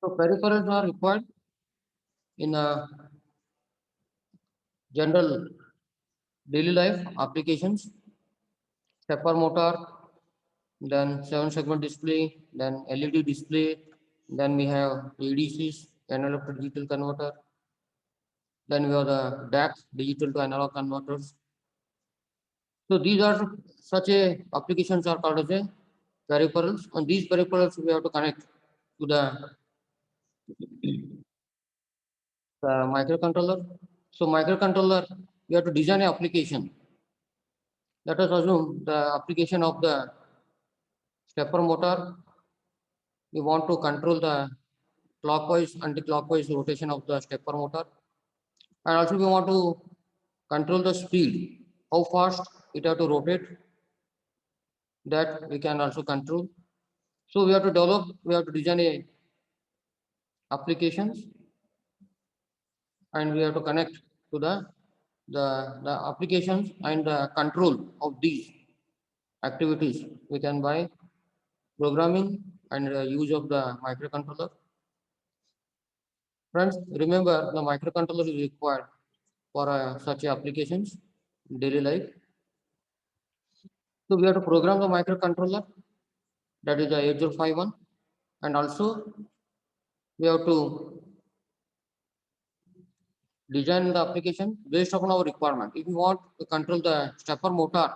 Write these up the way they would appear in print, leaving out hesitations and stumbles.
So peripherals are required in a general daily life applications, stepper motor, then 7-segment display, then LED display, then we have ADCs, analog to digital converter, then we have the DAC, digital to analog converters. So these are such a applications are called as a peripherals, and these peripherals we have to connect to the microcontroller. So microcontroller, we have to design an application. Let us assume the application of the stepper motor. We want to control the clockwise, anti-clockwise rotation of the stepper motor, and also we want to control the speed, how fast it have to rotate. That we can also control. So we have to develop, we have to design a applications, and we have to connect to the applications and the control of these activities. We can by programming and use of the microcontroller. Friends, remember the microcontroller is required for such applications in daily life. So we have to program the microcontroller, that is the 8051, and also we have to design the application based upon our requirement. If you want to control the stepper motor,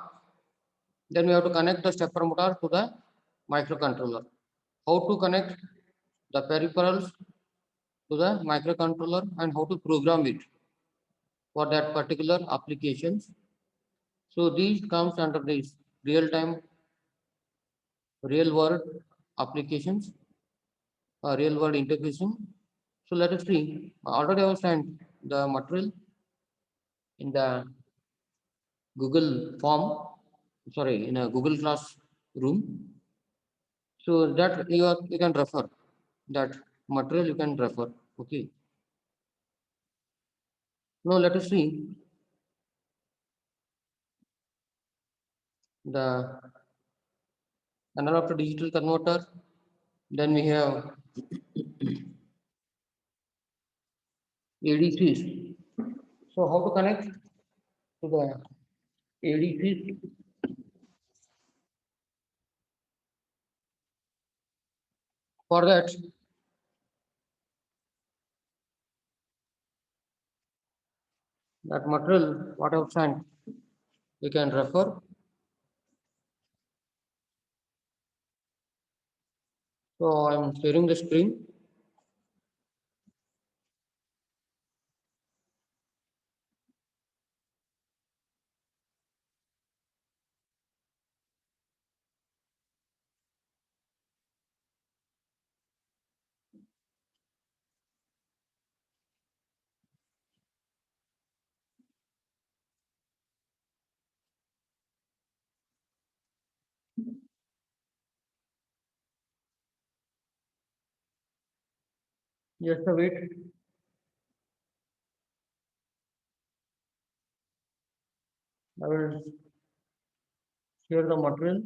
then we have to connect the stepper motor to the microcontroller. How to connect the peripherals to the microcontroller and how to program it for that particular applications. So these comes under this real-time, real-world applications, real-world interfacing. So let us see. Already I have sent the material in the Google form, sorry, in a Google Classroom. So that you can refer that material you can refer. Okay. Now let us see the analog to digital converter. Then we have ADCs. So how to connect to the ADCs? For that, that material what I have sent, you can refer. So I'm sharing the screen. Just a wait. I will share the material.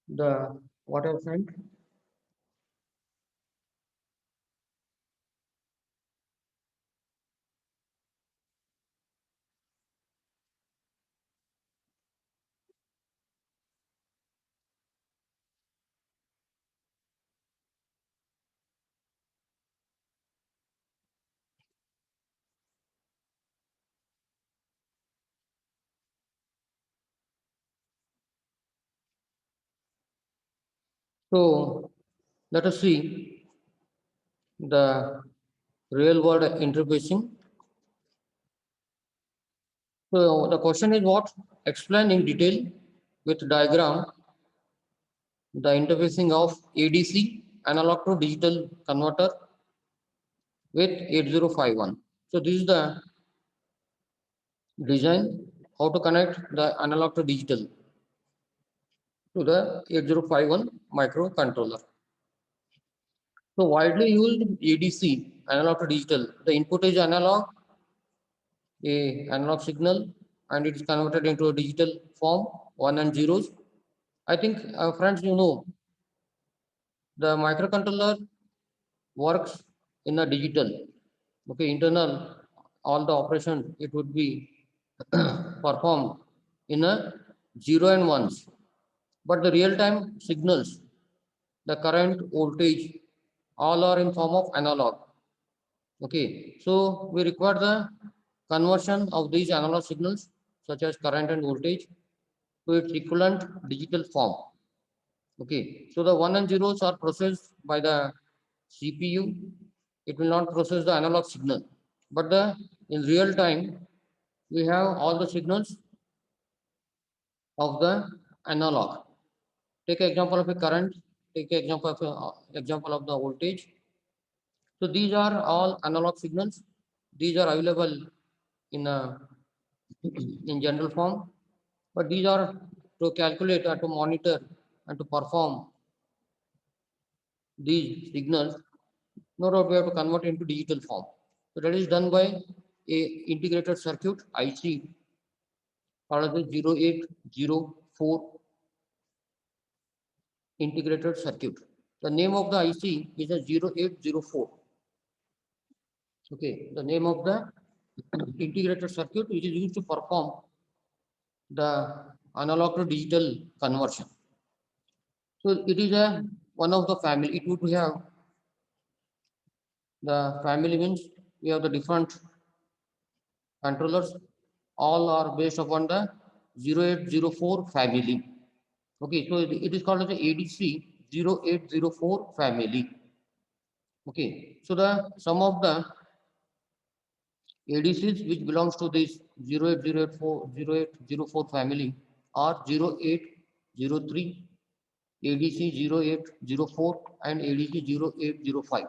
The what I have sent. So let us see the real world interfacing. So the question is what? Explain in detail with diagram the interfacing of ADC, analog to digital converter with 8051. So this is the design, how to connect the analog to digital to the 8051 microcontroller. So widely used ADC, analog to digital, the input is analog, a analog signal, and it is converted into a digital form, one and zeros. I think friends, you know The microcontroller works in a digital. Okay, internal, all the operation it would be performed in a zero and ones. But the real-time signals, the current, voltage, all are in form of analog. Okay, so we require the conversion of these analog signals such as current and voltage to its equivalent digital form. Okay, so the one and zeros are processed by the CPU. It will not process the analog signal, but the in real time we have all the signals of the analog. Take an example of a current. Take an example of the voltage. So these are all analog signals. These are available in a in general form, but these are to calculate or to monitor and to perform these signals. No doubt we have to convert into digital form. So that is done by a integrated circuit IC called as the 0804 integrated circuit. The name of the IC is a 0804. Okay, the name of the integrated circuit which is used to perform the analog to digital conversion. So it is a one of the family. It would have the family means we have the different controllers. All are based upon the 0804 family. Okay, so it is called as the ADC 0804 family. Okay, so the some of the ADCs which belongs to this 0804 family are 0803, ADC 0804 and ADC 0805.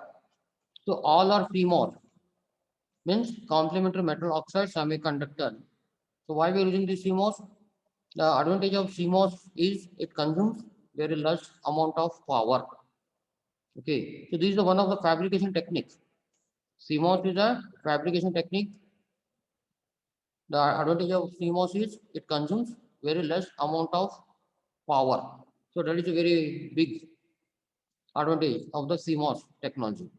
So all are CMOS, means complementary metal oxide semiconductor. So why we are using this CMOS? The advantage of CMOS is it consumes very less amount of power. Okay, so this is the one of the fabrication techniques. CMOS is a fabrication technique. The advantage of CMOS is it consumes very less amount of power. So that is a very big advantage of the CMOS technology.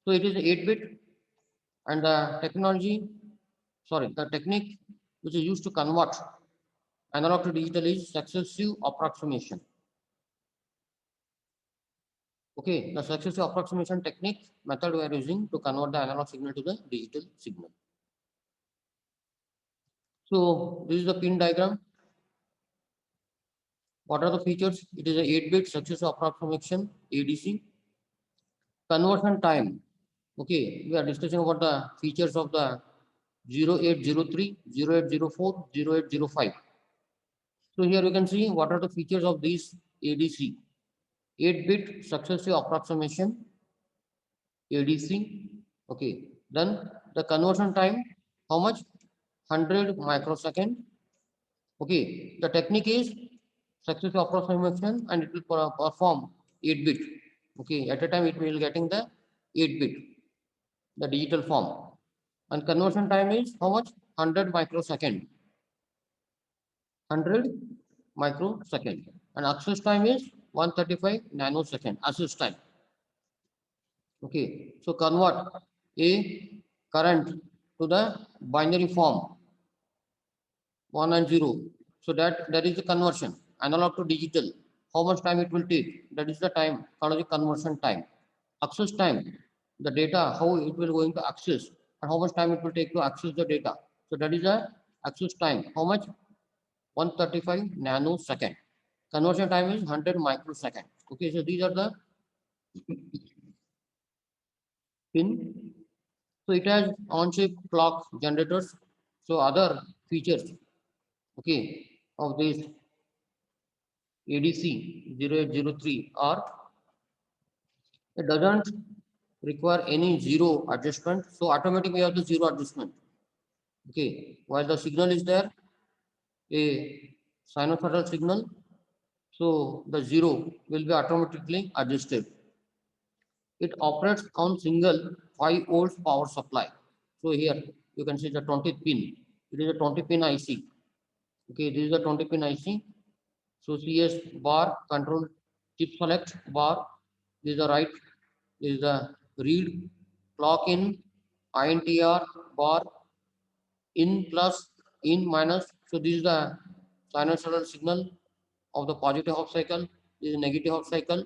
So it is 8-bit and the technology, sorry, the technique which is used to convert analog to digital is successive approximation. Okay, the successive approximation technique method we are using to convert the analog signal to the digital signal. So this is the pin diagram. What are the features? It is a 8-bit successive approximation ADC. Conversion time. Okay, we are discussing about the features of the 0803, 0804, 0805. So here you can see what are the features of these ADC. 8-bit successive approximation ADC. Okay, then the conversion time, how much? 100 microsecond. Okay, the technique is successive approximation and it will perform 8-bit. Okay, at a time it will getting the 8-bit, the digital form. And conversion time is how much? 100 microsecond. 100 microsecond. And access time is 135 nanosecond. Access time. Okay, so convert a current to the binary form 1 and 0. So that is the conversion, analog to digital. How much time it will take? That is the time called the conversion time. Access time, the data, how it will going to access and how much time it will take to access the data. So that is the access time. How much? 135 nanosecond. Conversion time is 100 microsecond. Okay, so these are the pin. So it has on-chip clock generators. So other features, okay, of this ADC 0803 are it doesn't require any zero adjustment. So automatically we have the zero adjustment. Okay, while the signal is there, a sinusoidal signal, so the zero will be automatically adjusted. It operates on single 5 volts power supply. So here you can see the 20th pin. It is a 20 pin IC. Okay, this is a 20 pin IC. So CS bar control chip select bar This is the right, this is the read, clock in, INTR bar, in plus, in minus. So this is the sinusoidal signal of the positive half cycle. This is negative half cycle.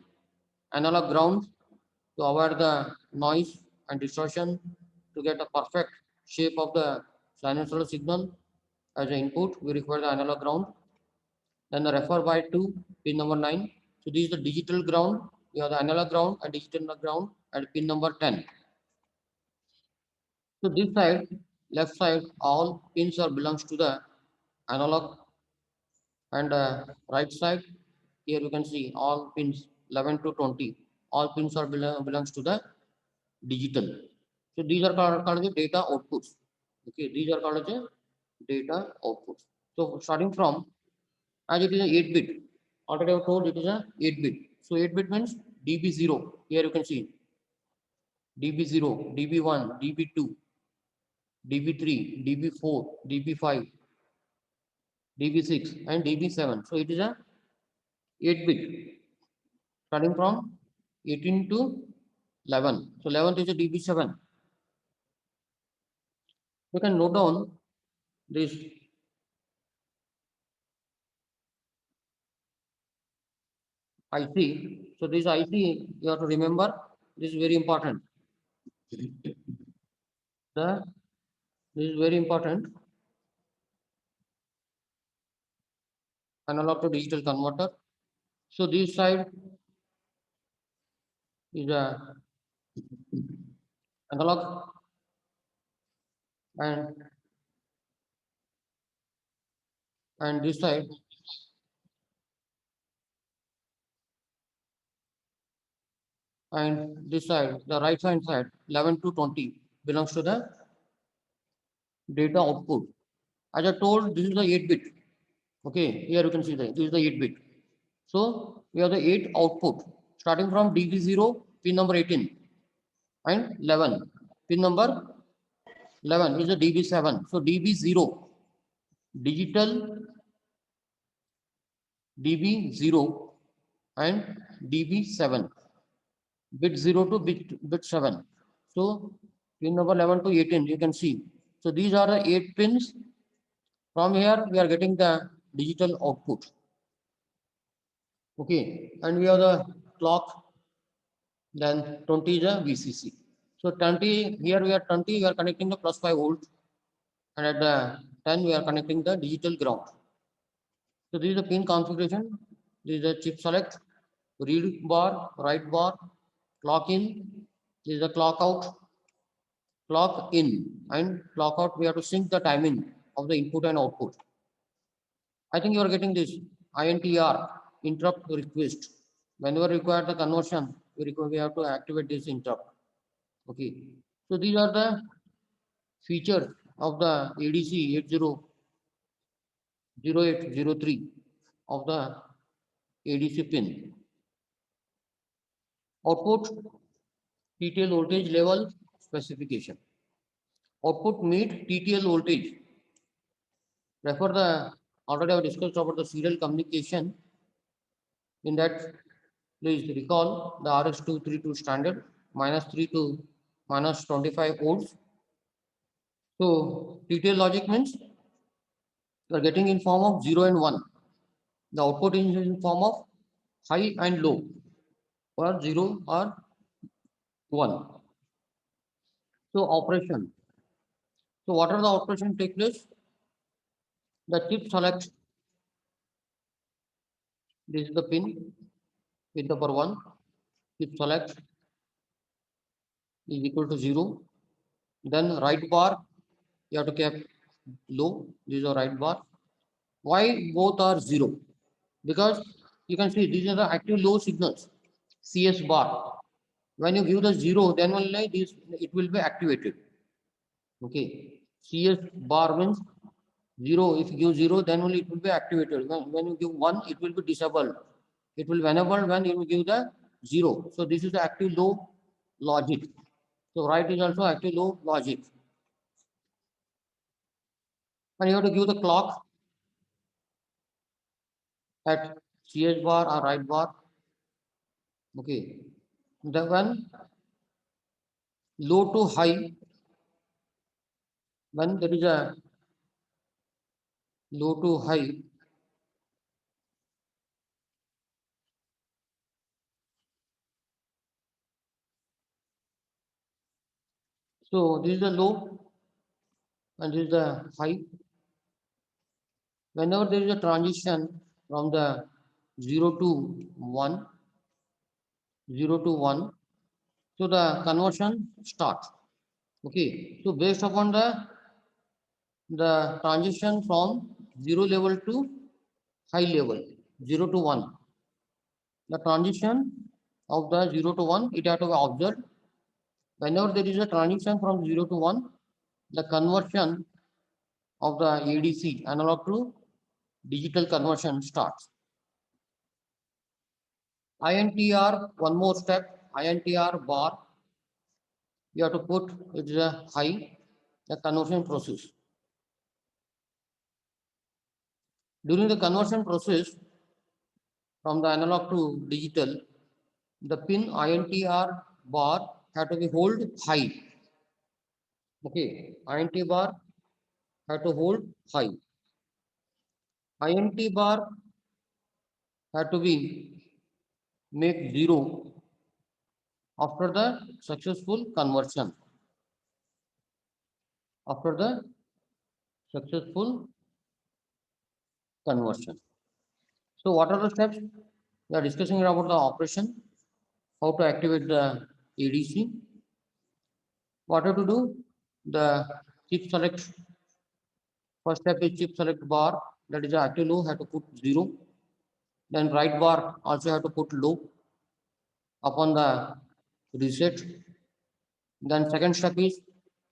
Analog ground to avoid the noise and distortion to get a perfect shape of the sinusoidal signal as an input. We require the analog ground. Then the refer by 2, pin number 9. So this is the digital ground. We have the analog ground and digital ground at pin number 10. So this side, left side, all pins are belongs to the analog, and right side, here you can see all pins 11 to 20. All pins are belongs to the digital. So these are called the data outputs. Okay, these are called the data outputs. So starting from, as it is a 8-bit, already I have told it is a 8-bit. So 8-bit means DB0. Here you can see DB0, DB1, DB2, DB3, DB4, DB5, DB6, and DB7. So it is a 8-bit starting from 18 to 11. So 11 is a DB7. You can note down this IC. So this IC you have to remember. This is very important. The This is very important. Analog to digital converter. So this side is a analog, and this side, and this side, the right hand side, 11 to 20 belongs to the data output. As I told, this is the 8-bit. Okay, here you can see that this is the 8-bit. So we have the 8 output starting from DB0, pin number 18, and 11. Pin number 11 is the DB7. So DB0, digital DB0 and DB7, bit 0 to bit 7. So pin number 11 to 18, you can see. So these are the 8 pins. From here, we are getting the digital output. Okay, and we have the clock, then 20 is a VCC. So 20, here we are 20, we are connecting the plus 5 volt, and at the 10, we are connecting the digital ground. So this is the pin configuration. This is the chip select, read bar, write bar, clock in, this is the clock out, clock in, and clock out. We have to sync the timing of the input and output. I think you are getting this INTR, interrupt request. Whenever require the conversion, we have to activate this interrupt. Okay. So these are the features of the ADC 800803 of the ADC pin. Output TTL voltage level specification. Output meet TTL voltage. Refer the, already I have discussed about the serial communication. In that, please recall the RS232 standard -3 to -25 volts. So TTL logic means you are getting in form of 0 and 1. The output is in form of high and low, or 0 or 1. So operation. So what are the operation take place? The chip select, this is the pin with number 1. Chip select is equal to 0. Then right bar, you have to keep low. This is a right bar. Why both are 0? Because you can see these are the active low signals, CS bar. When you give the 0, then only this it will be activated. Okay. CS bar means 0. If you give 0, then only it will be activated. When you give 1, it will be disabled. It will be enabled when you give the 0. So this is the active low logic. So right is also active low logic. And you have to give the clock at CS bar or right bar. Okay. The when low to high, when there is a low to high, so this is the low and this is the high. Whenever there is a transition from the 0 to 1, 0 to 1, so the conversion starts. Okay, so based upon the transition from 0 level to high level, 0 to 1, the transition of the 0 to 1, it has to be observed. Whenever there is a transition from 0 to 1, the conversion of the ADC, analog to digital conversion, starts. INTR, one more step, INTR bar, you have to put it is a high, the conversion process. During the conversion process from the analog to digital, the pin INTR bar have to be hold high. Okay, INT bar have to hold high. INT bar have to be make 0 after the successful conversion. After the successful conversion. So what are the steps? We are discussing about the operation, how to activate the ADC, what to do, the chip select. First step is chip select bar, that is active low, have to put 0. Then right bar also have to put low upon the reset. Then second step is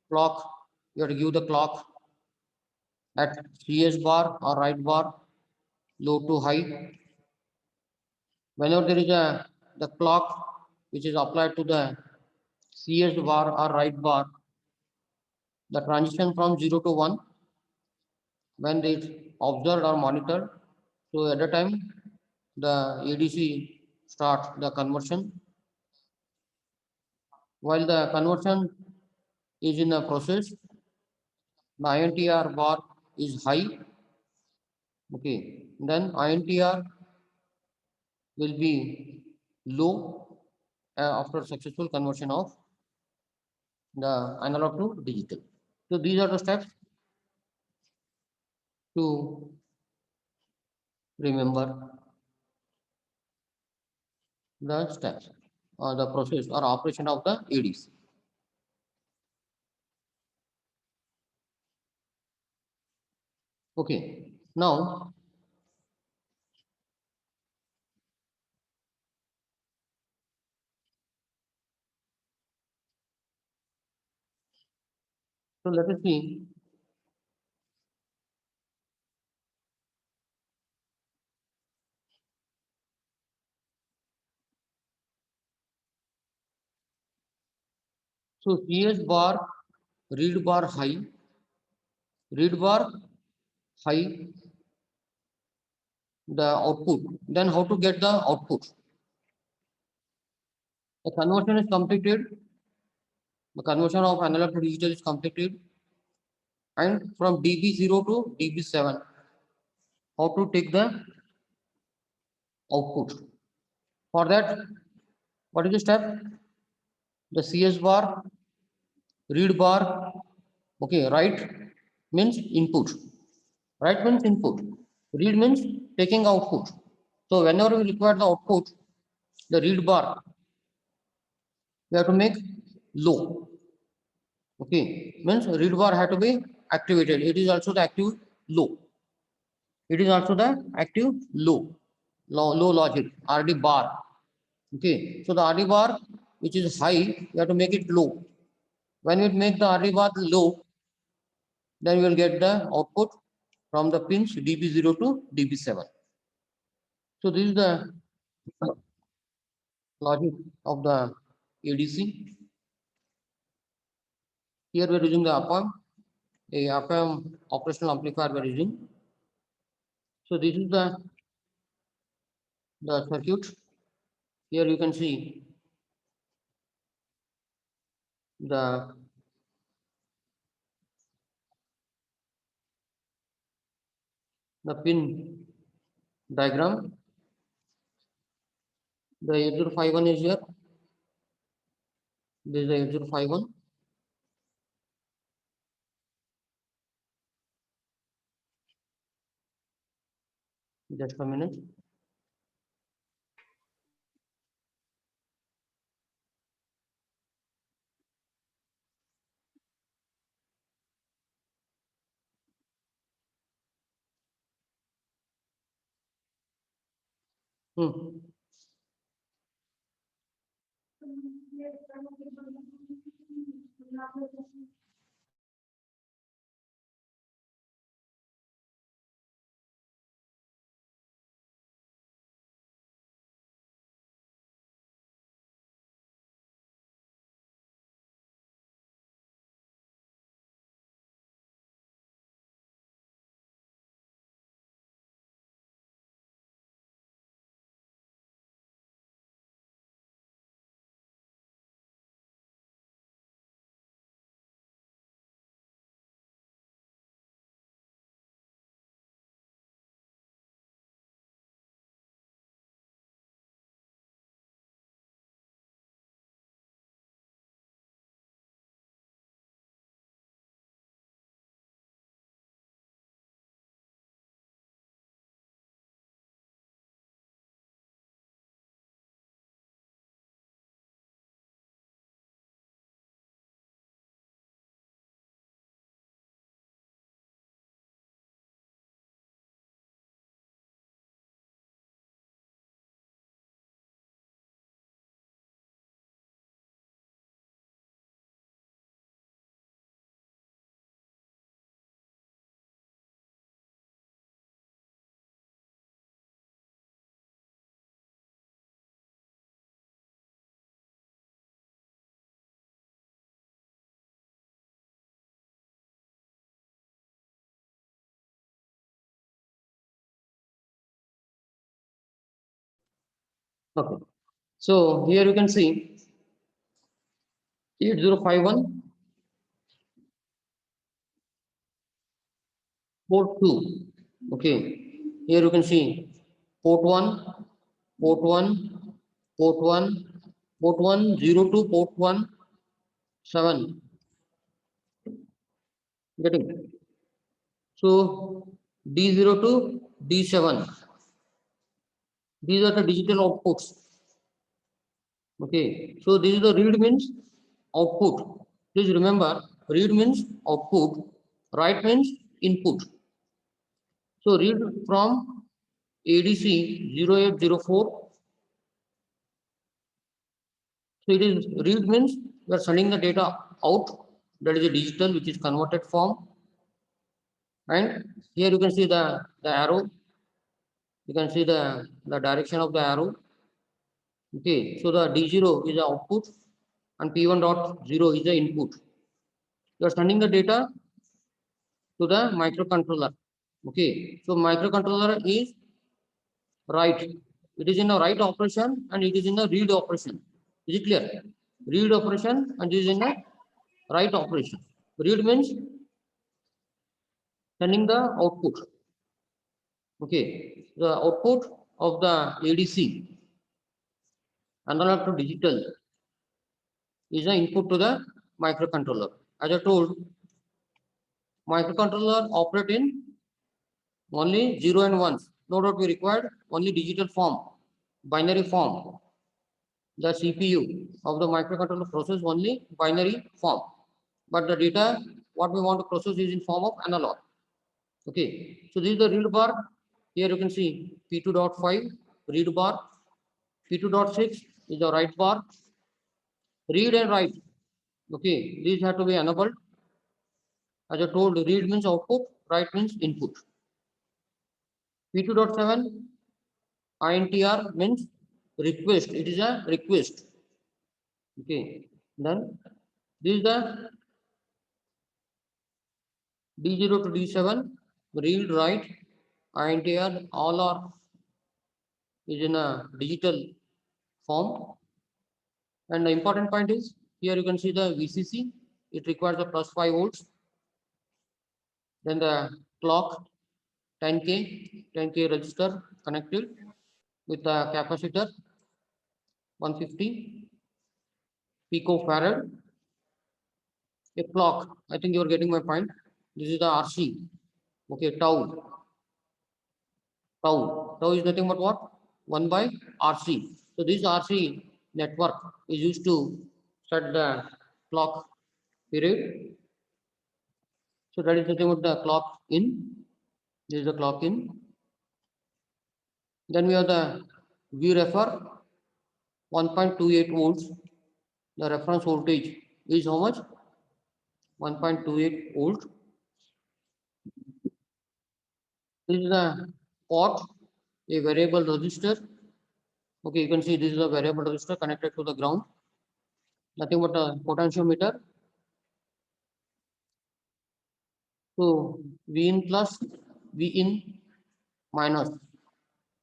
clock, you have to give the clock at CS bar or right bar, low to high. Whenever there is the clock which is applied to the CS bar or right bar, the transition from 0 to 1, when it is observed or monitored, so at the time the ADC starts the conversion. While the conversion is in a process, the INTR bar is high. Okay, then INTR will be low after successful conversion of the analog to digital. So these are the steps to remember the steps or the process or operation of the ADC. Okay, now so let us see. So CS bar, read bar high, read bar high, the output. Then how to get the output? The conversion is completed. The conversion of analog to digital is completed. And from DB0 to DB7, how to take the output? For that, what is the step? The CS bar, read bar, okay, write means input. Write means input. Read means taking output. So whenever we require the output, the read bar, we have to make low. Okay, means read bar have to be activated. It is also the active low. It is also the active low logic, RD bar. Okay, so the RD bar which is high, you have to make it low. When you make the RD bar low, then you will get the output from the pins DB0 to DB7. So this is the logic of the ADC. Here we are using the APAM operational amplifier we are using. So this is the circuit. Here you can see the pin diagram. The 8051 is here. This is the 8051. Just a minute. Hmm. Okay. So here you can see 8051 port 2. Okay. Here you can see port 1, port 1, port 1, port 1, 0 to port 1, 7. Getting. So D0 to D7. These are the digital outputs. Okay. So this is the read means output. Please remember, read means output, write means input. So read from ADC 0804. So it is read means we are sending the data out. That is a digital which is converted form. And here you can see the arrow. You can see the direction of the arrow. Okay, so the D0 is the output and P1.0 is the input. You are sending the data to the microcontroller. Okay, so microcontroller is write. It is in a write operation and it is in a read operation. Is it clear? Read operation and it is in a write operation. Read means sending the output. Okay, the output of the ADC, analog to digital, is the input to the microcontroller. As I told, microcontroller operate in only 0 and 1s. No doubt we required only digital form, binary form. The CPU of the microcontroller process only binary form. But the data, what we want to process is in form of analog. Okay, so this is the read bar. Here you can see P2.5 read bar. P2.6 is the write bar. Read and write. Okay, these have to be enabled. As I told, read means output, write means input. P2.7 INTR means request. It is a request. Okay, then this is the D0 to D7 read, write, INTR. All are is in a digital form. And the important point is Here you can see the VCC. It requires a plus 5 volts. Then the clock 10K resistor connected with the capacitor 150 picofarad. A clock. I think you are getting my point. This is the RC. Okay, tau. Tau is nothing but what? 1 by RC. So this RC network is used to set the clock period. So that is nothing but the clock in. This is the clock in. Then we have the VREFER 1.28 volts. The reference voltage is how much? 1.28 volt. This is the pot, a variable resistor. Okay, you can see this is a variable resistor connected to the ground. Nothing but a potentiometer. So V in plus, V in minus.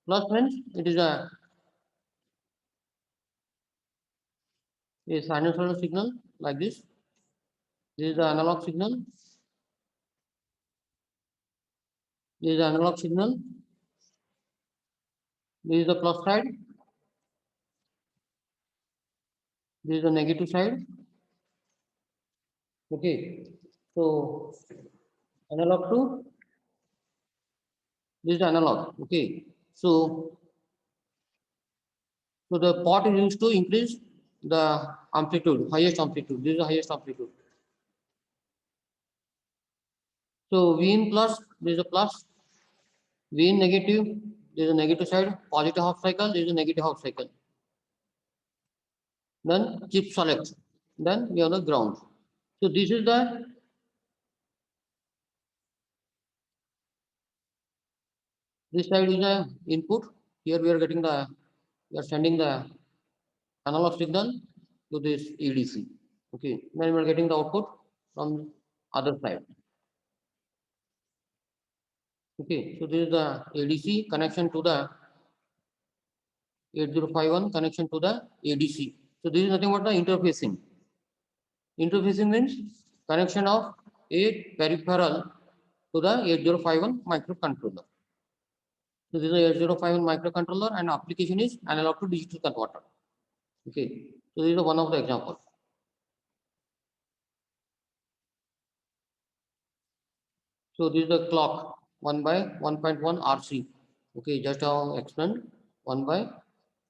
Plus means it is a sinusoidal signal like this. This is the analog signal. This is the analog signal. This is the plus side. This is the negative side. Okay. So analog to this is analog. Okay. So the pot is used to increase the amplitude, highest amplitude. This is the highest amplitude. So V in plus, this is a plus. V in negative, this is a negative side. Positive half cycle, this is a negative half cycle. Then chip select. Then we have the ground. So this is the this side is the input. Here we are getting the we are sending the analog signal to this ADC. Okay. Then we are getting the output from other side. Okay. So this is the ADC connection to the 8051 connection to the ADC. So this is nothing but the interfacing. Interfacing means connection of a peripheral to the 8051 microcontroller. So this is a 8051 microcontroller and application is analog to digital converter. Okay. So this is one of the examples. So this is the clock 1 by 1.1 RC. Okay, just how explained 1 by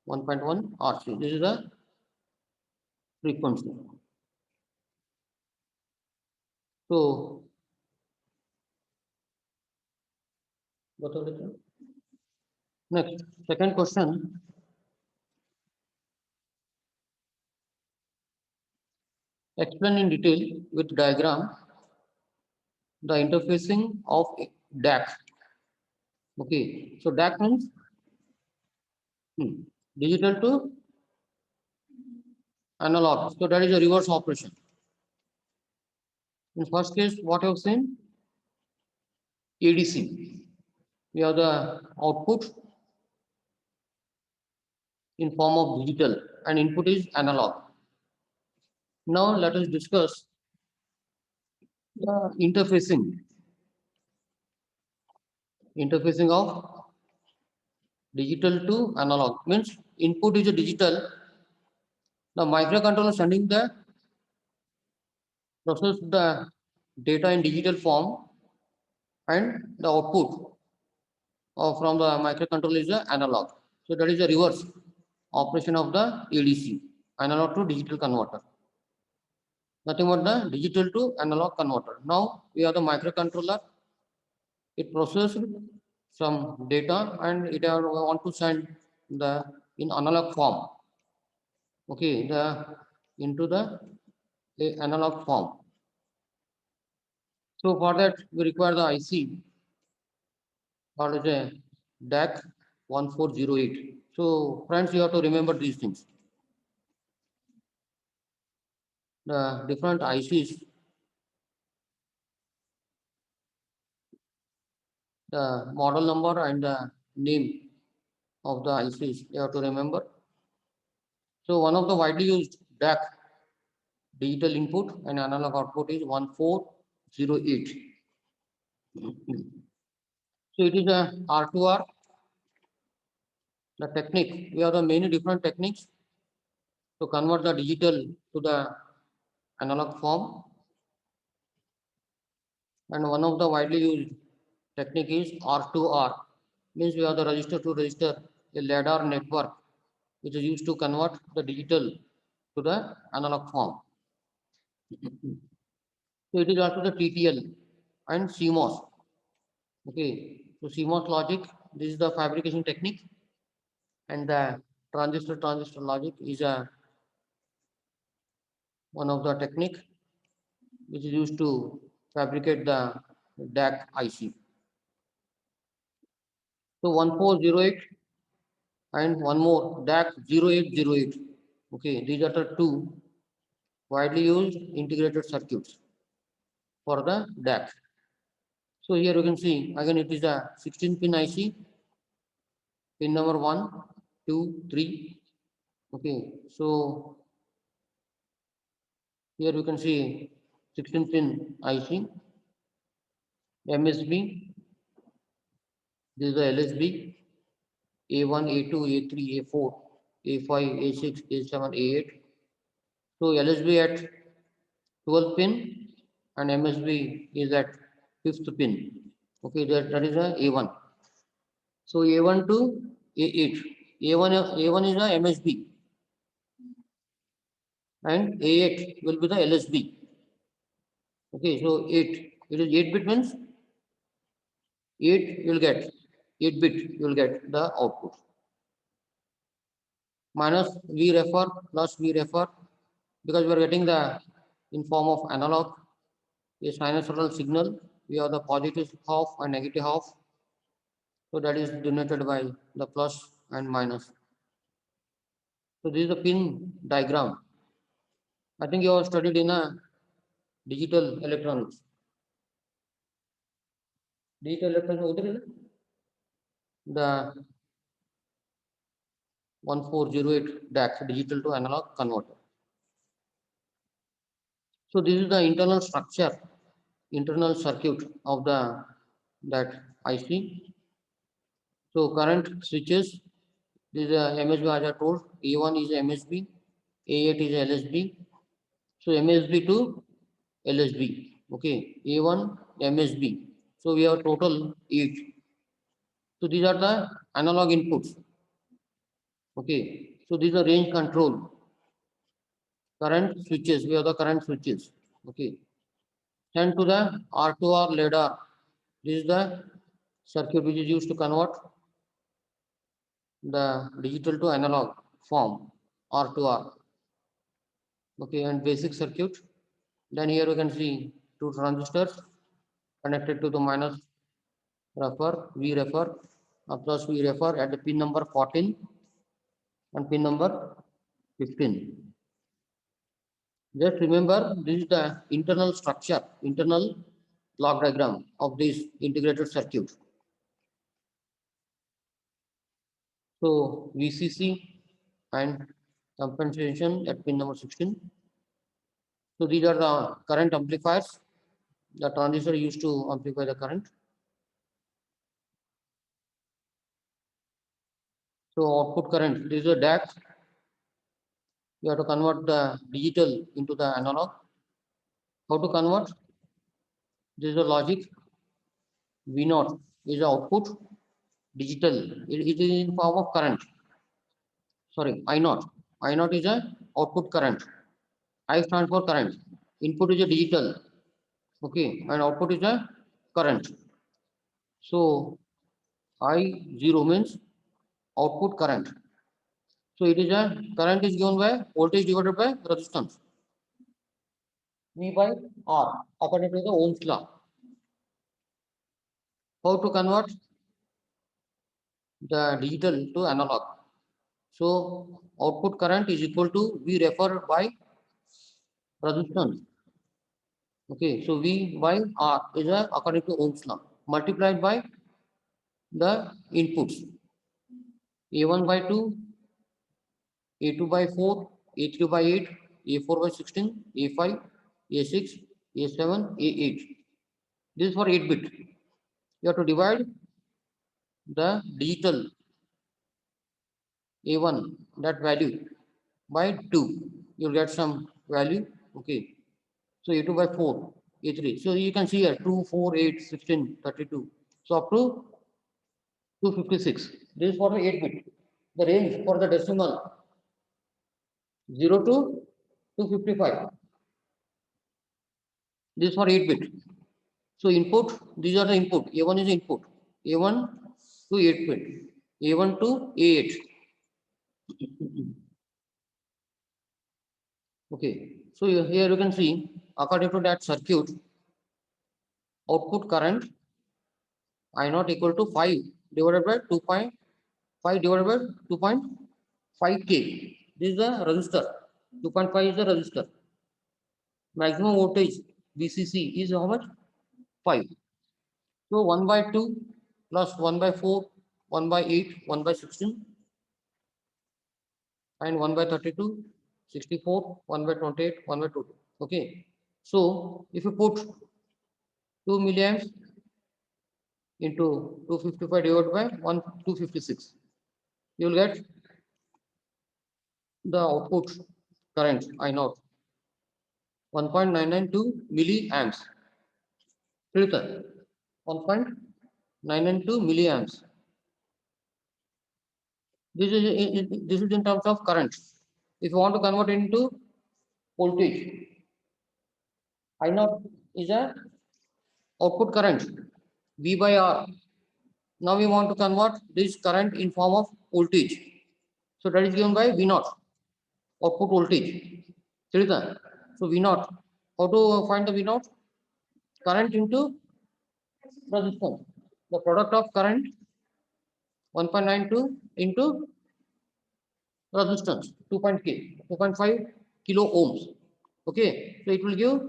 1.1 RC. This is the frequency. So what are the next second question? Explain in detail with diagram the interfacing of DAC. Okay, so DAC means digital to analog. So that is a reverse operation. In first case, what you have seen? ADC. We have the output in form of digital and input is analog. Now let us discuss the interfacing of digital to analog means input is a digital. The microcontroller sending the process the data in digital form and the output from the microcontroller is the analog. So that is a reverse operation of the ADC, analog to digital converter. Nothing but the digital to analog converter. Now we have the microcontroller. It processed some data and it want to send the in analog form. Okay, the into the analog form. So for that we require the IC called as a DAC 1408. So friends, you have to remember these things. The different ICs, the model number and the name of the ICs you have to remember. So one of the widely used DAC digital input and analog output is 1408. So it is a R2R. The technique, we have the many different techniques to convert the digital to the analog form. And one of the widely used technique is R2R. Means we have the register to register, a ladder network, which is used to convert the digital to the analog form. So it is also the TTL and CMOS. Okay, so CMOS logic, this is the fabrication technique, and the transistor logic is a one of the technique which is used to fabricate the DAC IC. So 1408 and one more DAC 0808. Okay, these are the two widely used integrated circuits for the DAC. So here you can see again it is a 16 pin IC, pin number 1, 2, 3. Okay, so here you can see 16 pin IC, MSB, this is the LSB, A1, A2, A3, A4, A5, A6, A7, A8. So LSB at 12 pin and MSB is at 5th pin. Okay, that is a A1. So A1 to A8. A1 is a MSB and A8 will be the LSB. Okay, so 8. It is 8 bit means 8 you will get 8 bit you will get the output. Minus V refer plus V refer, because we are getting the in form of analog a sinusoidal signal. We have the positive half and negative half. So that is denoted by the plus and minus. So this is the pin diagram. I think you have studied in a digital electronics. Digital electronics, the 1408 DAC, digital to analog converter. So this is the internal structure, internal circuit of the that IC. So current switches, this is a MSB as I told, A1 is MSB, A8 is LSB. So MSB to LSB, okay, A1 MSB. So we have total 8. So these are the analog inputs, okay. So these are range control, current switches, we have the current switches, okay. Send to the R2R ladder. This is the circuit which is used to convert the digital to analog form, R2R. Okay, and basic circuit. Then here you can see two transistors connected to the minus refer, V refer, plus V refer at the pin number 14 and pin number 15. Just remember, this is the internal structure, internal block diagram of this integrated circuit. So VCC and compensation at pin number 16. So these are the current amplifiers. The transistor used to amplify the current. So output current, this is a DAC. You have to convert the digital into the analog. How to convert? This is the logic. V0 is the output. Digital, it is in form of current. Sorry, I0. I0 is a output current. I stands for current. Input is a digital. Okay, and output is a current. So I0 means output current. So it is a current is given by voltage divided by resistance. V by R according to the Ohm's law. How to convert the digital to analog? So output current is equal to V refer by resistance. Okay, so V by R is a according to Ohm's law multiplied by the inputs A1 by 2, A2 by 4, A3 by 8. A4 by 16, A5, A6, A7, A8. This is for 8-bit. You have to divide the digital A1, that value, by 2. You'll get some value. Okay. So A2 by 4, A3. So you can see here 2, 4, 8, 16, 32. So up to 256. This is for the 8-bit. The range for the decimal 0 to 255. This is for 8-bit. So input, these are the input. A1 is input. A1 to 8-bit. A1 to A8. Okay. So here you can see, according to that circuit, output current I naught equal to 5 divided by 2.5 divided by 2.5K. This is the resistor. 2.5 is the resistor. Maximum voltage VCC is how much? 5. So 1 by 2 plus 1 by 4, 1 by 8, 1 by 16, and 1 by 32, 64, 1 by 28, 1 by 22. Okay. So if you put 2 milliamps into 255 divided by 256, you will get the output current I naught 1.992 milliamps. 1.992 milliamps. This is in terms of current. If you want to convert into voltage, I naught is a output current V by R. Now we want to convert this current in form of voltage. So that is given by V naught, output voltage. So V naught. How to find the V naught? Current into resistance. The product of current 1.92 into resistance 2.5 kilo ohms. Okay, so it will give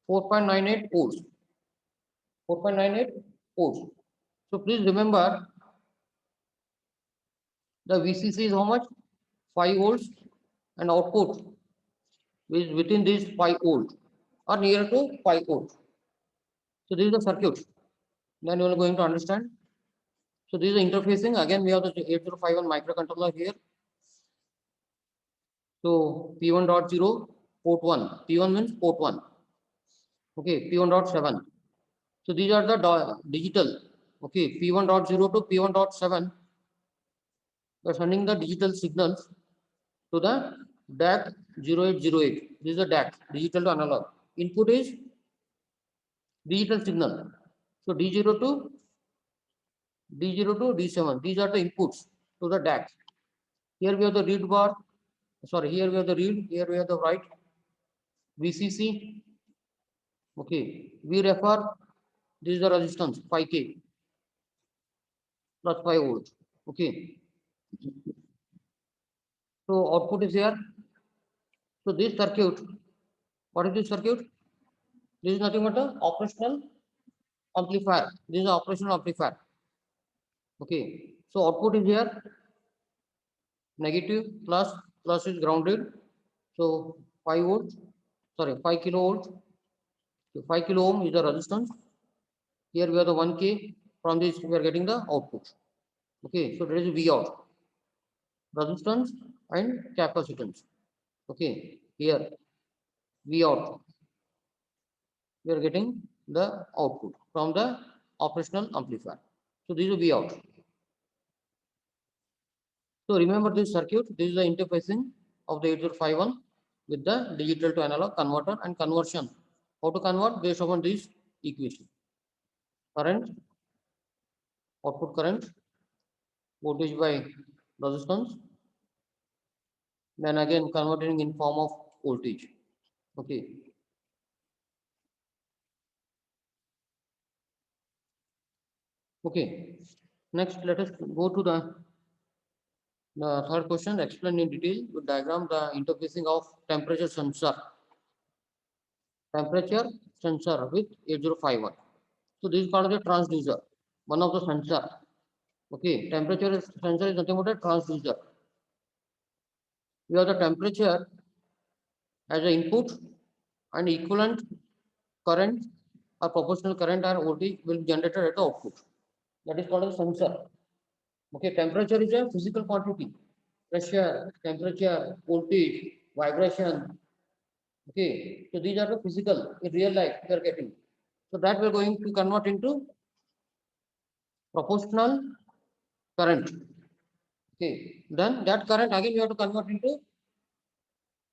4.98 volts. 4.98 volts. So please remember the VCC is how much? 5 volts, and output is within this 5 volts or near to 5 volts. So this is the circuit. Then you are going to understand. So this is the interfacing. Again, we have the 8051 microcontroller here. So P1.0 port 1. P1 means port 1. Okay, P1.7. So these are the digital. Okay, P1.0 to P1.7. We are sending the digital signals to the DAC 0808. This is the DAC, digital to analog. Input is digital signal. So D0 to D7. These are the inputs to the DAC. Here we have the read bar. Sorry, here we have the read. Here we have the write. VCC. Okay, we refer. This is the resistance 5K plus 5 volts. Okay. So output is here. So this circuit, what is this circuit? This is nothing but an operational amplifier. This is an operational amplifier. Okay. So output is here. Negative plus is grounded. So 5 volts. Sorry, 5 kilovolts. So 5 kilo ohm is the resistance. Here we have the 1K. From this we are getting the output. Okay. So there is V out. Resistance and capacitance. Okay. Here V out. We are getting the output from the operational amplifier. So this is V out. So remember this circuit. This is the interfacing of the 8051 with the digital to analog converter and conversion. How to convert based upon this equation? Current, output current, voltage by resistance, then again converting in form of voltage. Okay. Okay. Next, let us go to the third question. Explain in detail with diagram the interfacing of temperature sensor with 8051. So this is called the transducer, one of the sensor. Okay, temperature sensor is nothing but a transducer. We have the temperature as an input and equivalent current or proportional current or voltage will be generated at the output. That is called a sensor. Okay, temperature is a physical quantity. Pressure, temperature, voltage, vibration. Okay, so these are the physical in real life we are getting. So that we are going to convert into proportional current. Okay, then that current again you have to convert into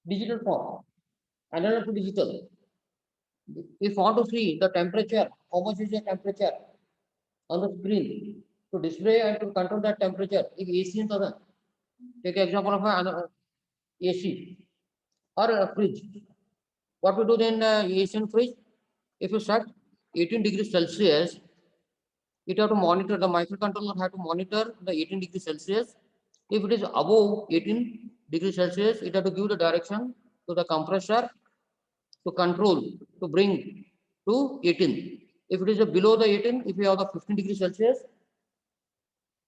digital form, analog to digital. If you want to see the temperature, how much is the temperature on the screen to display and to control that temperature. If AC is the take example of an AC or a fridge. What we do then AC and fridge? If you set 18 degrees Celsius, it have to monitor the microcontroller have to monitor the 18 degrees Celsius. If it is above 18 degrees Celsius, it have to give the direction to the compressor to control to bring to 18. If it is below the 18, if you have the 15 degrees Celsius,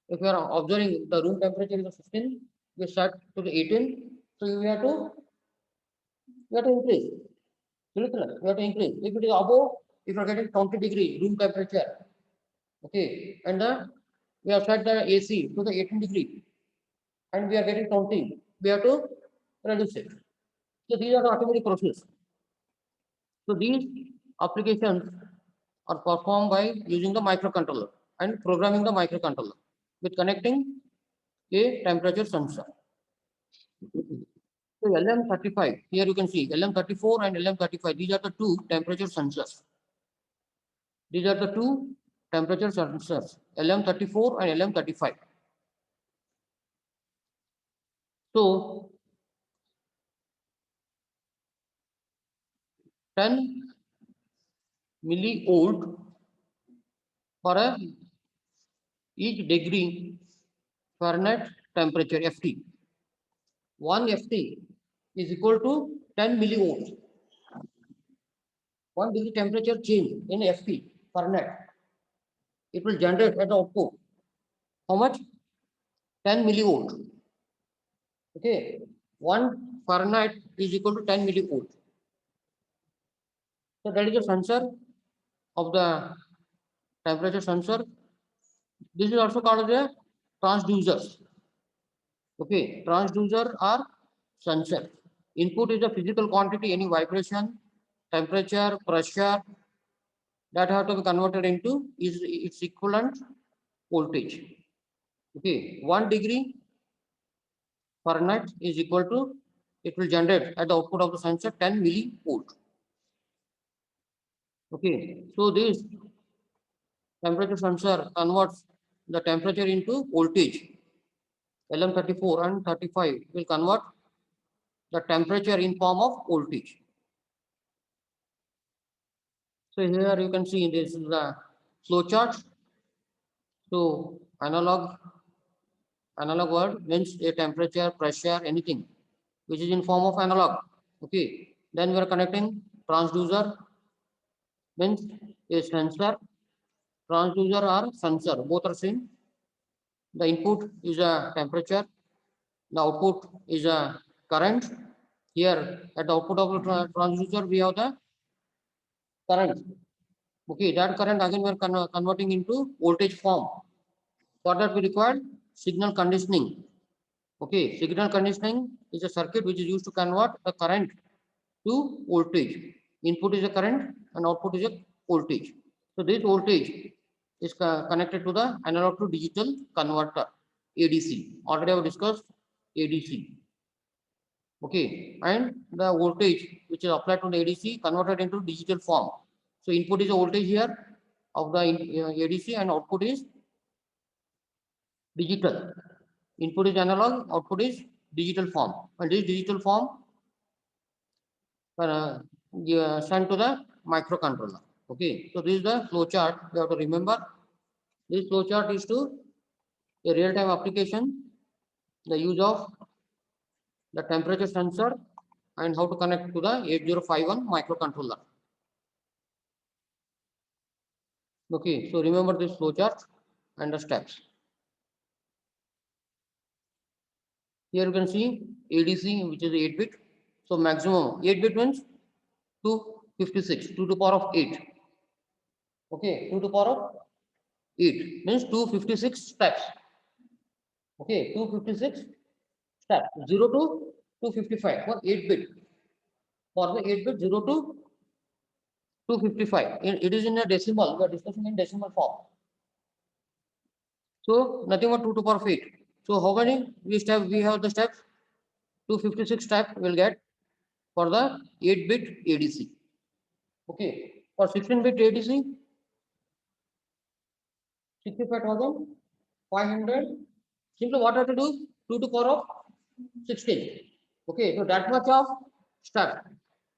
if you are observing the room temperature is 15, we start to the 18. So you have to increase. You have to increase. If it is above, if you are getting 20-degree room temperature, okay, and we have set the AC to the 18 degree, and we are getting 20, we have to reduce it. So these are the automatic process. So these applications are performed by using the microcontroller and programming the microcontroller with connecting a temperature sensor. So LM35, here you can see LM34 and LM35, these are the two temperature sensors. These are the two temperature sensors, LM34 and LM35. So 10 millivolt for each degree Fahrenheit temperature FT. 1 FT is equal to 10 millivolts. 1 degree temperature change in FT Fahrenheit. It will generate at the output. How much? 10 millivolts. Okay. 1 Fahrenheit is equal to 10 millivolts. So that is the sensor of the temperature sensor. This is also called as a transducers. Okay, transducer or sensor. Input is a physical quantity, any vibration, temperature, pressure that have to be converted into is its equivalent voltage. Okay, 1 degree Fahrenheit is equal to, it will generate at the output of the sensor 10 millivolt. Okay, so this temperature sensor converts the temperature into voltage. LM34 and 35 will convert the temperature in form of voltage. So here you can see this is the flow chart. So analog word means a temperature, pressure, anything which is in form of analog. Okay. Then we are connecting transducer means a sensor, transducer or sensor, both are same. The input is a temperature, the output is a current. Here at the output of the transducer we have the current. Okay, that current again we are converting into voltage form. For that we require signal conditioning. Okay, signal conditioning is a circuit which is used to convert the current to voltage. Input is a current and output is a voltage. So this voltage is connected to the analog to digital converter, ADC. Already I have discussed ADC. Okay, and the voltage which is applied to the ADC converted into digital form. So input is a voltage here of the ADC and output is digital. Input is analog, output is digital form. And this digital form sent to the microcontroller. Okay, so this is the flow chart. You have to remember. This flow chart is to a real-time application, the use of the temperature sensor and how to connect to the 8051 microcontroller. Okay, so remember this flow chart and the steps. Here you can see ADC, which is 8-bit. So maximum 8 bit means 256, 2 to the power of 8. Okay, 2 to the power of 8 means 256 steps. Okay, 256 steps. 0 to 255 for 8 bit. For the 8 bit 0 to 255. It is in a decimal. We are discussing in decimal form. So nothing but 2 to the power of 8. So how many we have the steps? 256 steps will get for the 8 bit ADC. Okay. For 16 bit ADC, 65,500. Simply what I have to do? 2 to the power of 16. Okay. So that much of step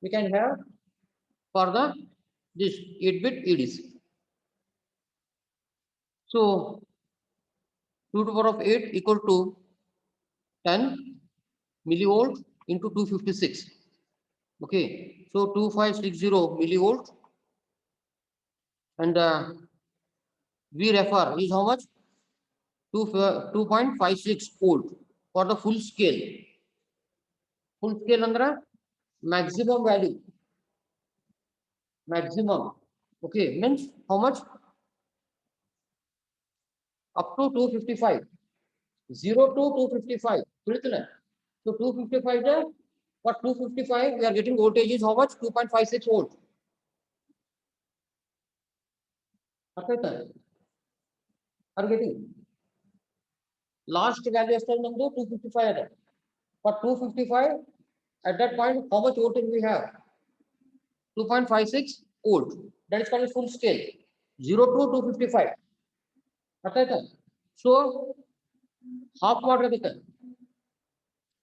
we can have for the this 8 bit ADC. So 2 to the power of 8 equal to 10 millivolt into 256. Okay. So 2560 millivolt and V refer is how much? 2.56 volt for the full scale. Full scale under maximum value. Maximum. Okay, means how much? Up to 255. 0 to 255. So 255 there. For 255, we are getting voltage is how much? 2.56 volt. Okay, sir. Are getting last value is 255. For 255, at that point, how much voltage we have? 2.56 volt. That is called full scale. 0 to 255. Okay, sir. So half watt रहता है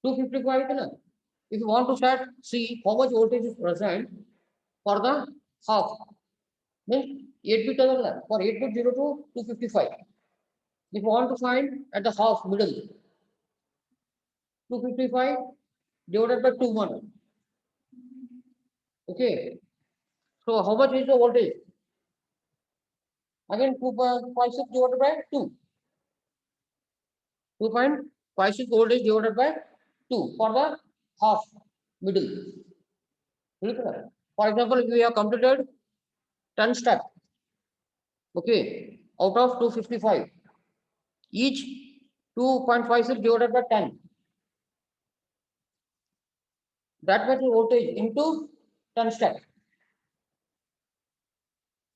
255 है ना. If you want to start, see how much voltage is present for the half. Means 8 bit for 8 bit 0 to 255. If you want to find at the half middle, 255 divided by 21. Okay. So how much is the voltage? Again 2.56 divided by 2. 2.56 voltage divided by 2 for the half middle. For example, we have completed 10 steps. Okay, out of 255. Each 2.56 divided by 10. That much voltage into 10 steps.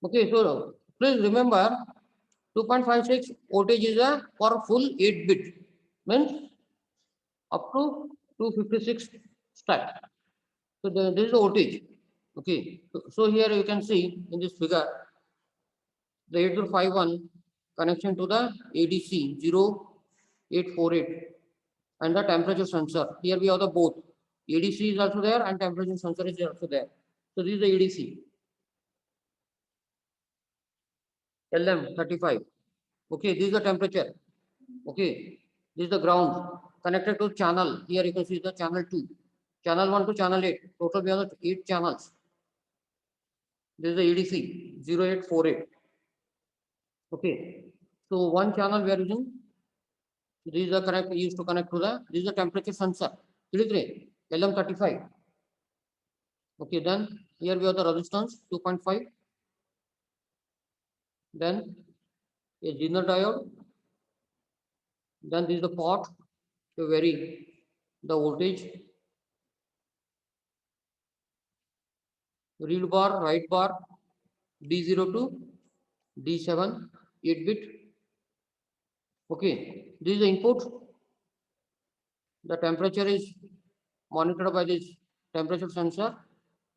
Okay, so please remember 2.56 voltage is a for full 8 bit. Means up to 256 steps. So this is the voltage. Okay, so here you can see in this figure the 8051 connection to the ADC 0848 and the temperature sensor. Here we have the both. ADC is also there and temperature sensor is also there. So this is the ADC. LM35. Okay, this is the temperature. Okay, this is the ground connected to channel. Here you can see the channel 2. Channel 1 to channel 8. Total we have 8 channels. This is the ADC 0848. Okay, so one channel we are using. This is the connect used to connect to the. This is the temperature sensor. LM35. Okay, then here we have the resistance 2.5. Then a Zener diode. Then this is the pot to vary the voltage. Read bar, write bar, D0 to D7, 8 bit. Okay, this is the input. The temperature is monitored by this temperature sensor.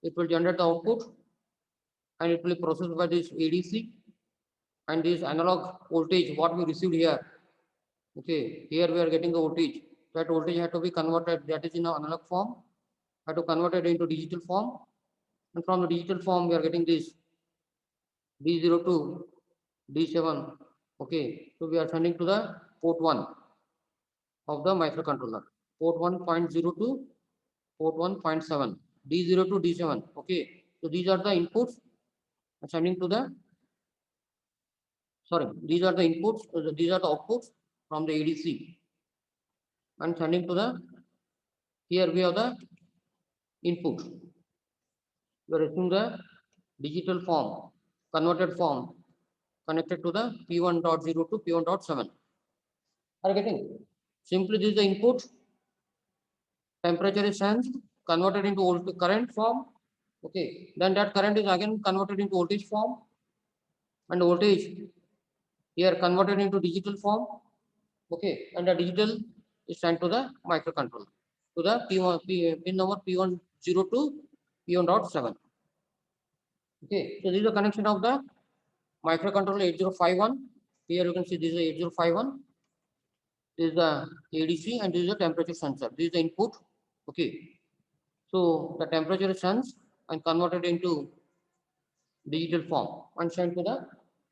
It will generate the output and it will be processed by this ADC and this analog voltage what we received here. Okay, here we are getting the voltage. That voltage had to be converted, that is in an analog form, had to convert it into digital form. And from the digital form, we are getting this D0 to D7. Okay, so we are sending to the port 1 of the microcontroller. Port 1.0 to port 1.7. D0 to D7. Okay, so these are the inputs sending to the, sorry, these are the inputs, these are the outputs from the ADC and sending to the, here we have the input. You are receiving the digital form, converted form connected to the P1.0 to P1.7. Are you getting? Simply this is the input, temperature is sensed, converted into current form. Okay, then that current is again converted into voltage form, and voltage here converted into digital form. Okay, and the digital is sent to the microcontroller to the pin number P10 to P1.7. Okay, so this is the connection of the microcontroller 8051. Here you can see this is 8051. This is the ADC and this is the temperature sensor. This is the input. Okay, so the temperature is sensed and converted into digital form and sent to the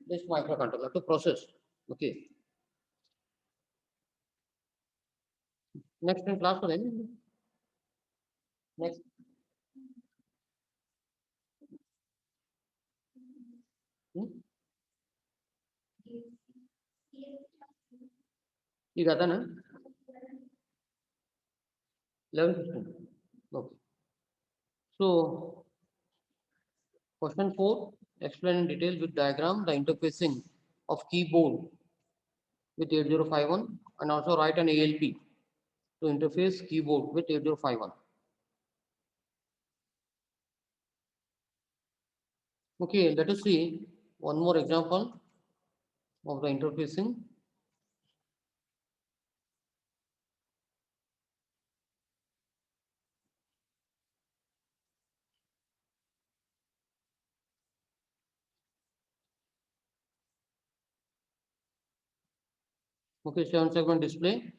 this microcontroller to process. Okay, next in class, then next. Hmm? You got that? 11:15. Okay. So question 4, explain in detail with diagram the interfacing of keyboard with 8051 and also write an ALP to interface keyboard with 8051. Okay, let us see one more example of the interfacing. Okay, 7-segment display.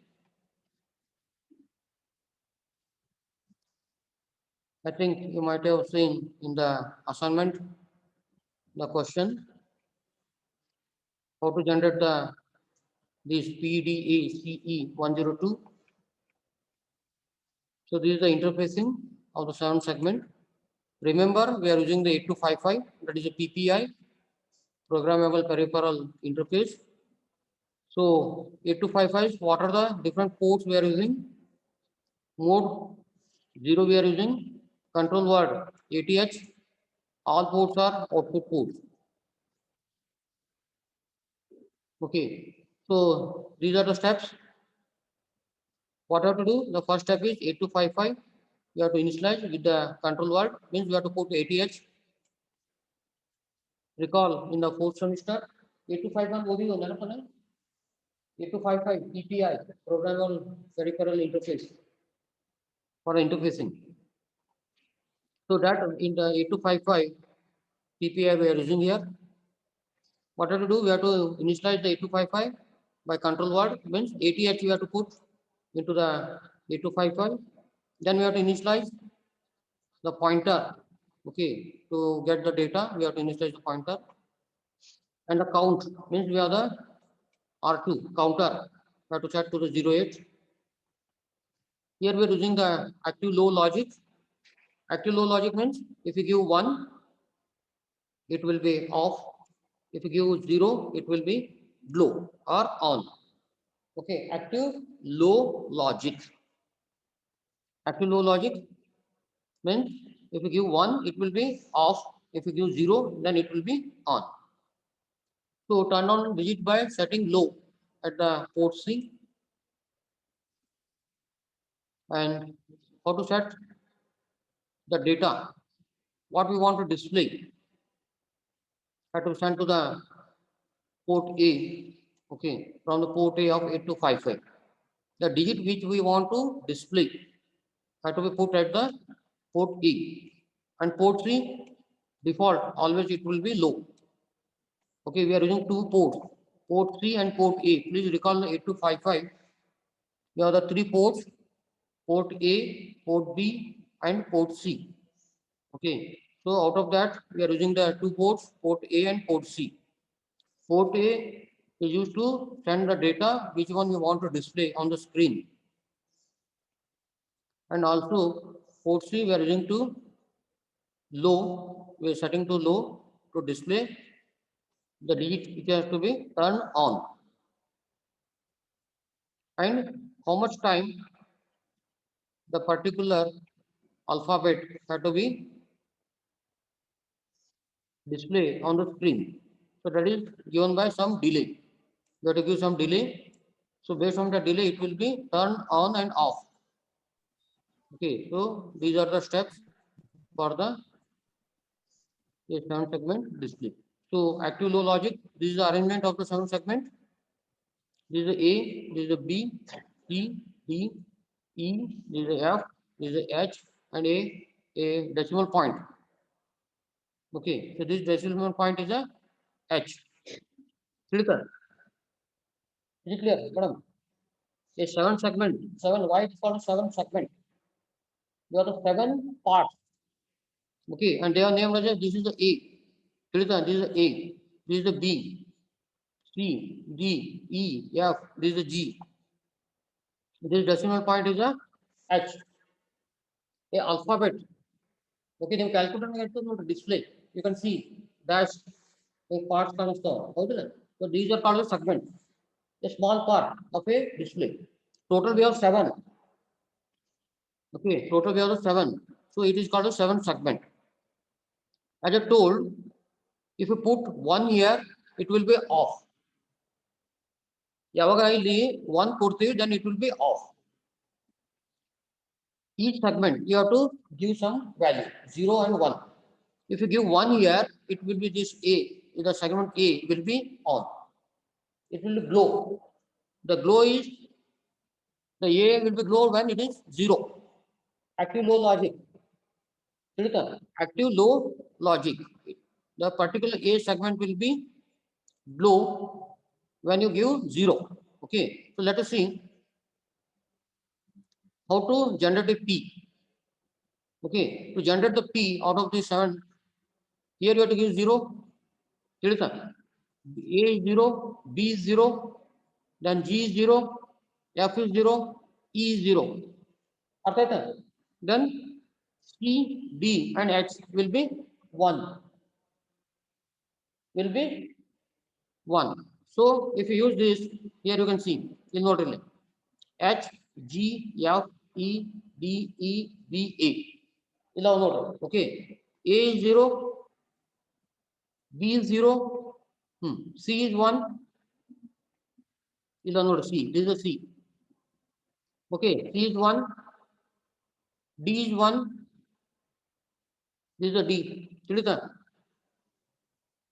I think you might have seen in the assignment the question how to generate this PDACE 102. So this is the interfacing of the 7-segment. Remember, we are using the 8255, that is a PPI, programmable peripheral interface. So 8255, what are the different ports we are using? Mode 0 we are using, control word ATH, all ports are output ports. Okay, so these are the steps. What have to do? The first step is 8255. We have to initialize with the control word, means we have to put ATH. Recall in the fourth semester, 8251 वो भी होना ना पहले 8255 PPI, programmable peripheral interface for interfacing. So that in the 8255 PPI we are using here. What have to do? We have to initialize the 8255 by control word, means ATH we have to put into the 8255. Then we have to initialize the pointer. Okay, to get the data, we have to initialize the pointer. And the count means we have the R2 counter. We have to set to the 08. Here we are using the active low logic. Active low logic means if you give 1, it will be off. If you give 0, it will be low or on. Okay, active low logic. Active low logic means if you give 1, it will be off. If you give 0, then it will be on. So turn on digit by setting low at the port C. And how to set the data, what we want to display, have to send to the port A, okay, from the port A of 8255. The digit which we want to display have to be put at the port A, and port C default always it will be low. Okay, we are using two ports, port C and port A. Please recall the 8255. We have the three ports, port A, port B, and port C. Okay, so out of that, we are using the two ports, port A and port C. Port A is used to send the data, which one we want to display on the screen. And also, port C we are using to low, we are setting to low to display the digit which has to be turned on. And how much time the particular alphabet had to be displayed on the screen. So that is given by some delay. You have to give some delay. So based on the delay, it will be turned on and off. Okay, so these are the steps for the 7-segment display. So active low logic, this is the arrangement of the 7 segment. This is the A, this is the B, C, D, E, this is the F, this is the H, and a decimal point. Okay, so this decimal point is a H. Clear? Is it clear, madam? A 7-segment, why it is called 7 segment? You have the 7 parts. Okay, and they are named as this is the A. Clear? This is the A, this is the B, C, D, E, F, this is the G. This decimal point is a H. A alphabet. Okay, ನೀವು calculator ಹೇಳ್ತೀವಿ ನೋಡಿ display. You can see dash a parts ಕಾಣಿಸ್ತಾವ ಹೌದಿಲ್ಲ? So these are called a segment. A small part of a display. Total we have 7. Okay, total we have 7. So it is called a 7 segment. As I told, if you put 1 here, it will be off. ಯಾವಾಗ ಇಲ್ಲಿ 1 ಕೊಡ್ತೀವಿ, then it will be off. Each segment you have to give some value 0 and 1. If you give 1 here, it will be this A. The segment A will be on. It will glow. The glow is the A will be glow when it is 0. Active low logic. Active low logic. The particular A segment will be glow when you give 0. Okay. So let us see how to generate a P. Okay. To generate the P out of these 7, here you have to give 0. A is 0, B is 0, then G is 0, F is 0, E is 0. Then C, D and H will be 1. Will be 1. So if you use this, here you can see, you'll note it. H, G, F, E, D, E, B, A. Okay. A is 0, B is 0, C is 1. C. This is a C. Okay, C is 1, D is 1, this is a D.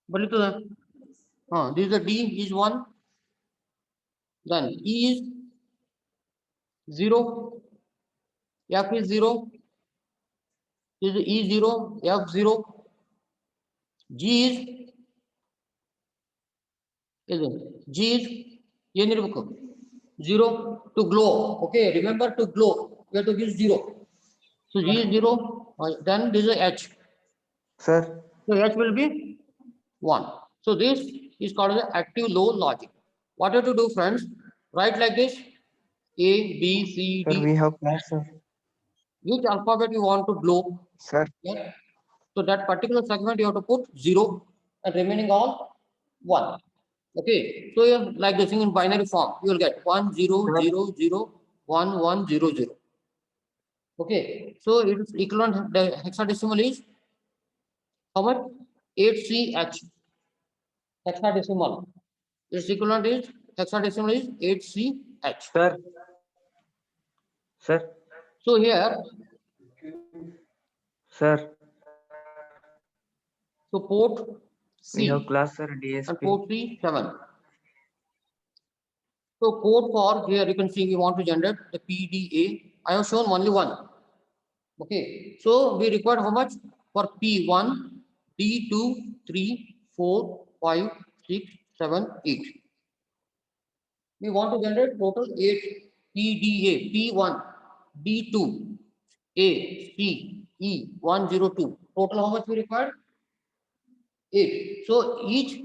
But this is a D is 1, then E is 0, F is 0, this is E 0, F 0, G is G is 0 to glow. Okay, remember to glow, we have to use 0. So G is 0, then this is H. Sir. So H will be 1. So this is called the active low logic. What you have to do, friends? Write like this: A, B, C, D. Sir, we have class, sir. Which alphabet you want to glow? Sir. Yeah. So that particular segment you have to put 0 and remaining all 1. Okay. So you have, like this in binary form, you will get 1 0 0 0 1 1 0 0. Okay. So its equivalent the hexadecimal is how much? 8CH. Hexadecimal. Its equivalent is hexadecimal is 8CH. Sir. Sir. So here. Sir. So port C. We have class, sir, DSP. And port C 7. So code for here you can see we want to generate the PDA. I have shown only one. Okay. So we require how much for P1, D2, 3, 4, 5, 6, 7, 8. We want to generate total 8 PDA, P1, D2, A, C, E, 102. Total how much we require? 8. So each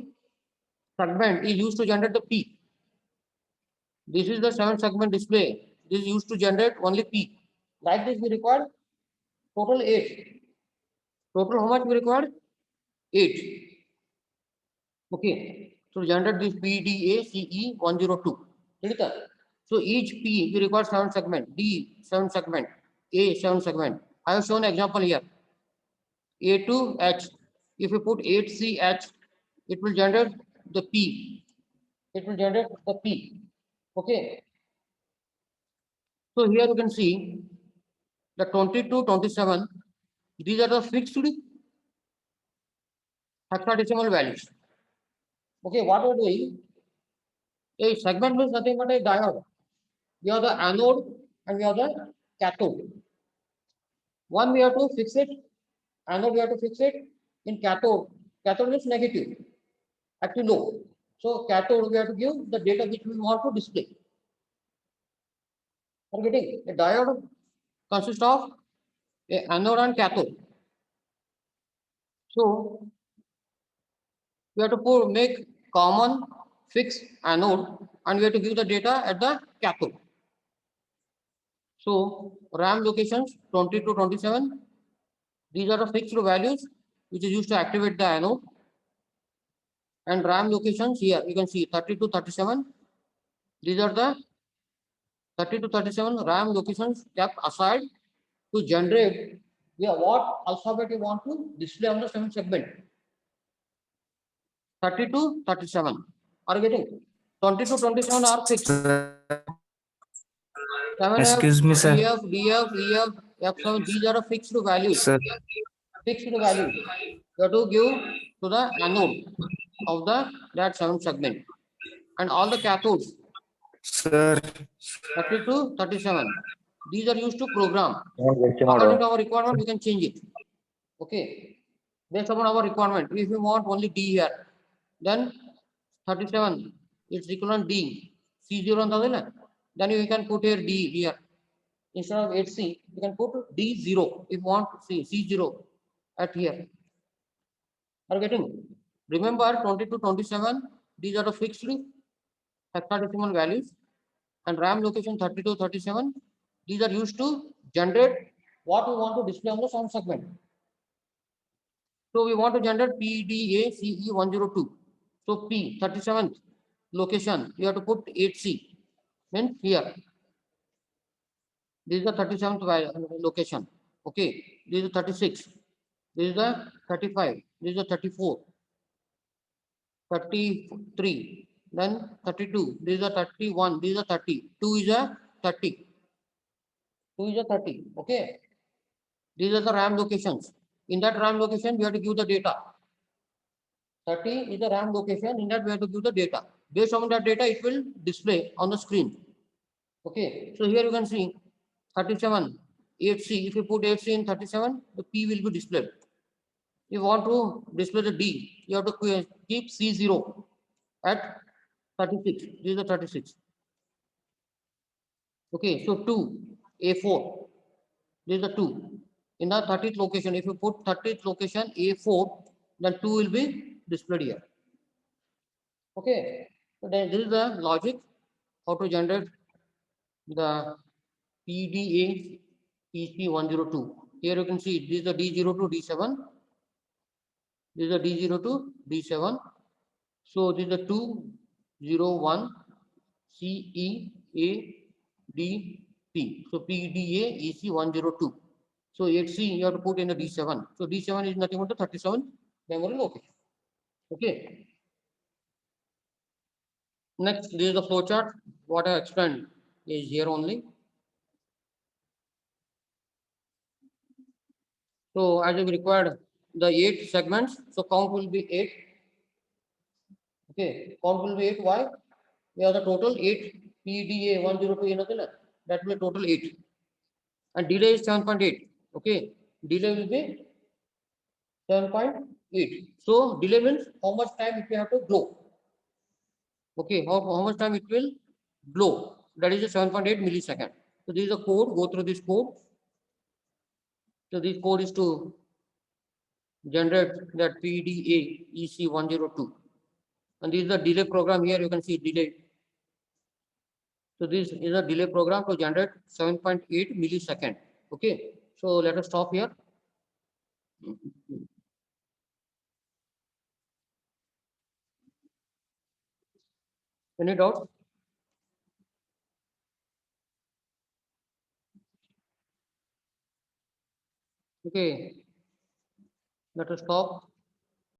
segment is used to generate the P. This is the 7-segment display. This is used to generate only P. Like this, we require total 8. Total how much we require? 8. Okay. So generate this PDACE 102. So each P we require 7 segment, D 7 segment, A 7 segment, I have shown example here. A2H. If you put 8CH, it will generate the P. It will generate the P. Okay. So here you can see the 22, 27. These are the fixed hexadecimal values. Okay, what we are doing? A segment means nothing but a diode. We have the anode and we have the cathode. One we have to fix it, anode we have to fix it. In cathode, cathode is negative, actually low. So cathode we have to give the data which we want to display. Are you getting? A diode consists of a anode and cathode. So we have to make common fixed anode and we have to give the data at the cathode. So RAM locations 20 to 27. These are the fixed values which is used to activate the anode. And RAM locations here you can see 30 to 37. These are the 30 to 37 RAM locations kept aside to generate what alphabet you want to display on the 7 segment. 30 to 37. Are you getting? 20 to 27 are fixed. 7F, Excuse me, sir. DF, DF, EF, F7, these are the fixed values. Sir, Fixed values. You have to give to the anode of that 7 segment. And all the cathodes, sir. 30 to 37. These are used to program. According According to our requirement, we can change it. Okay. Based upon our requirement, if you want only D here, then 37 it's equivalent D. C0 and then you can put here D here. Instead of 8C, you can put D0 if you want to see C0 at here. Are you getting? Remember 20 to 27, these are the fixed hexadecimal values, and RAM location 30 to 37. These are used to generate what we want to display on the sound segment. So we want to generate PDACE 102. So P 37th location, you have to put 8C. Means here. This is the 37th location. Okay. This is 36. This is the 35. This is the 34. 33. Then 32. This is the 31. This is the 30. 2 is a 30. 2 is a 30. Okay. These are the RAM locations. In that RAM location, we have to give the data. 30 is the RAM location. In that, we have to give the data. Based on that data, it will display on the screen. Okay. So here you can see 37, 8C. If you put 8C in 37, the P will be displayed. If you want to display the D, you have to keep C0 at 36. This is the 36. Okay. So 2, A4. This is the 2. In the 30th location, if you put 30th location A4, then 2 will be displayed here. Okay. So then this is the logic how to generate the PDA EC102. Here you can see this is the D0 to D7. This is the D0 to D7. So this is the 201 CEADP. So PDA EC102. So 8C you have to put in the D7. So D7 is nothing but the 37 memory location. Okay. Next, this is the flow chart. What I explained is here only. So as we required the 8 segments, so count will be 8. Okay, count will be 8. Why? We have the total 8 PDA 102 that will be total 8. And delay is 7.8. Okay, delay will be 7.8. So delay means how much time it will have to blow. Okay, how much time it will blow. That is a 7.8 millisecond. So this is a code. Go through this code. So this code is to generate that PDA EC102. And this is the delay program. Here you can see delay. So this is a delay program to generate 7.8 millisecond. Okay. So let us stop here. Any doubts? Okay. Let us stop.